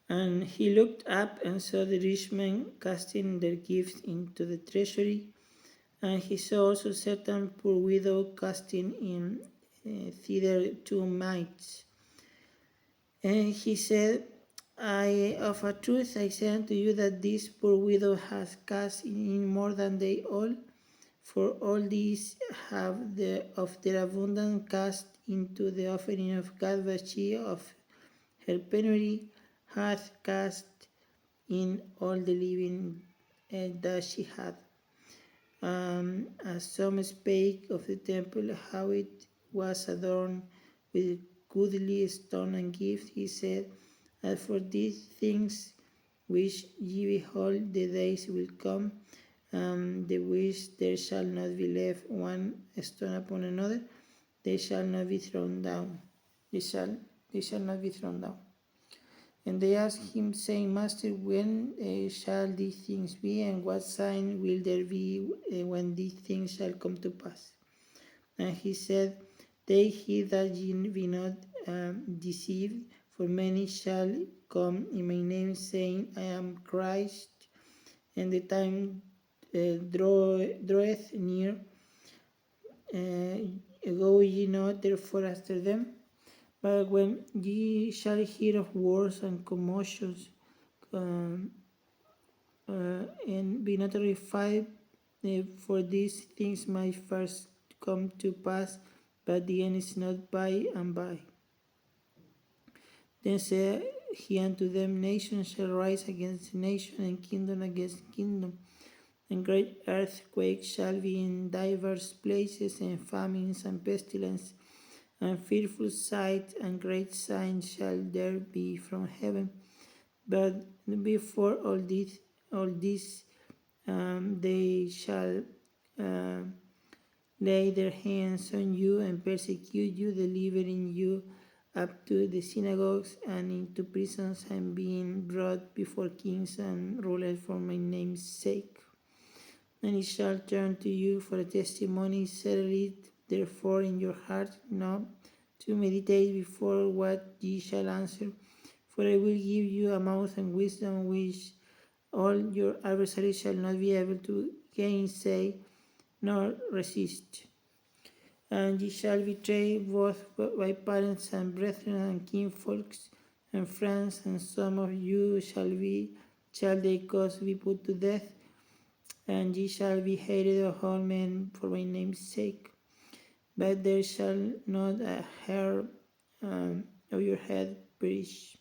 And he looked up and saw the rich men casting their gifts into the treasury. And he saw also certain poor widow casting in thither 2 mites. And he said, I of a truth I say unto you that this poor widow has cast in more than they all, for all these have of their abundance cast into the offering of God, but she of her penury hath cast in all the living that she had. As some spake of the temple, how it was adorned with goodly stone and gift, he said, as for these things which ye behold, the days will come, the which there shall not be left one stone upon another, they shall not be thrown down. They shall not be thrown down. And they asked him, saying, Master, when shall these things be, and what sign will there be when these things shall come to pass? And he said, take heed that ye be not deceived, for many shall come in my name, saying, I am Christ, and the time draweth near. Go ye not therefore after them. But when ye shall hear of wars and commotions, and be not terrified, for these things might first come to pass, but the end is not by and by. Then said he unto them, Nation shall rise against nation, and kingdom against kingdom, and great earthquakes shall be in divers places, and famines and pestilence, and fearful sight and great signs shall there be from heaven. But before all this, they shall lay their hands on you and persecute you, delivering you up to the synagogues and into prisons, and being brought before kings and rulers for my name's sake. And it shall turn to you for a testimony. Settle it therefore in your heart, not to meditate before what ye shall answer. For I will give you a mouth and wisdom which all your adversaries shall not be able to gainsay nor resist. And ye shall betray both by parents and brethren and kinfolks and friends, and some of you shall they cause to be put to death, and ye shall be hated of all men for my name's sake. But there shall not a hair of your head perish.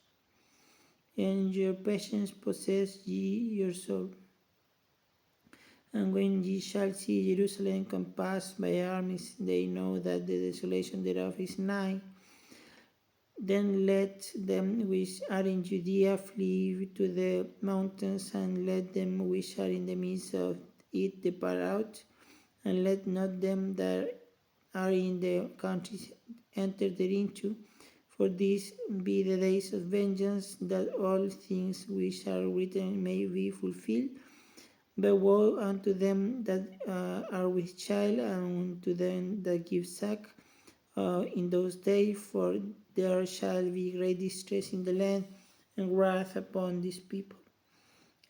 And your patience possess ye your soul. And when ye shall see Jerusalem compassed by armies, they know that the desolation thereof is nigh. Then let them which are in Judea flee to the mountains, and let them which are in the midst of it depart out, and let not them that are in the countries enter thereinto. For these be the days of vengeance, that all things which are written may be fulfilled. But woe unto them that are with child, and unto them that give suck in those days, for there shall be great distress in the land, and wrath upon this people.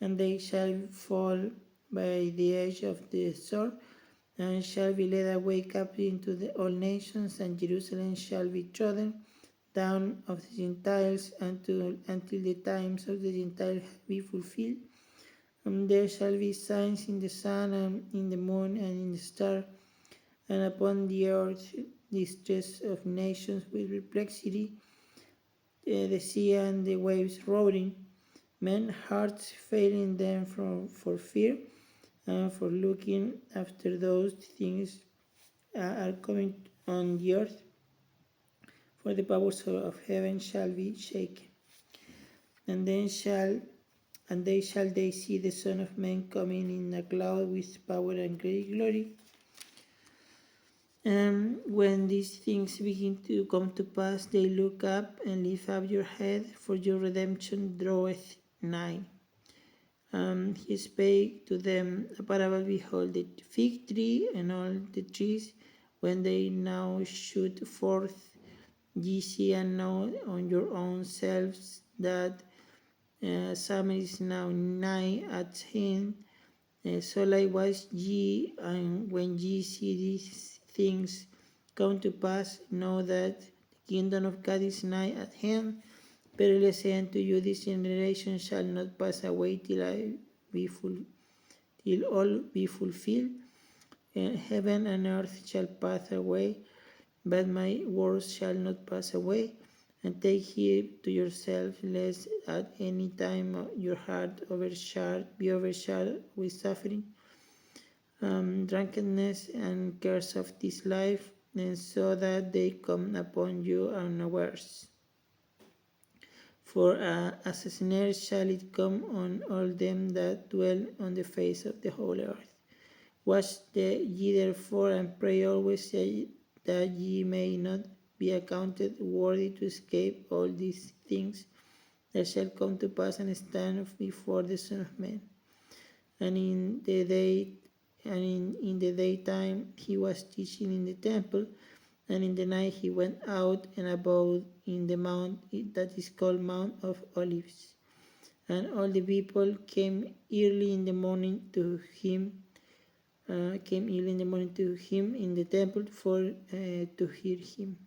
And they shall fall by the edge of the sword, and shall be led away captive into all nations, and Jerusalem shall be trodden down of the Gentiles until the times of the Gentiles be fulfilled. And there shall be signs in the sun, and in the moon, and in the star, and upon the earth distress of nations with perplexity, the sea and the waves roaring, men's hearts failing them for fear, and for looking after those things are coming on the earth, for the powers of heaven shall be shaken. And they shall see the Son of Man coming in a cloud with power and great glory. And when these things begin to come to pass, they look up and lift up your head, for your redemption draweth nigh. He spake to them a parable. Behold, the fig tree and all the trees, when they now shoot forth, ye see and know on your own selves that summer is now nigh at hand. So likewise ye, and when ye see these things come to pass, know that the kingdom of God is nigh at hand. Verily I say unto you, this generation shall not pass away till all be fulfilled. Heaven and earth shall pass away, but my words shall not pass away. And take heed to yourselves, lest at any time your heart be overshadowed with suffering, drunkenness, and cares of this life, and so that they come upon you unawares. For as a snare shall it come on all them that dwell on the face of the whole earth. Watch ye therefore, and pray always, that ye may not be accounted worthy to escape all these things that shall come to pass and stand before the Son of Man. And in the daytime he was teaching in the temple, and in the night he went out and abode in the mount that is called Mount of Olives. And all the people came early in the morning to him in the temple to hear him.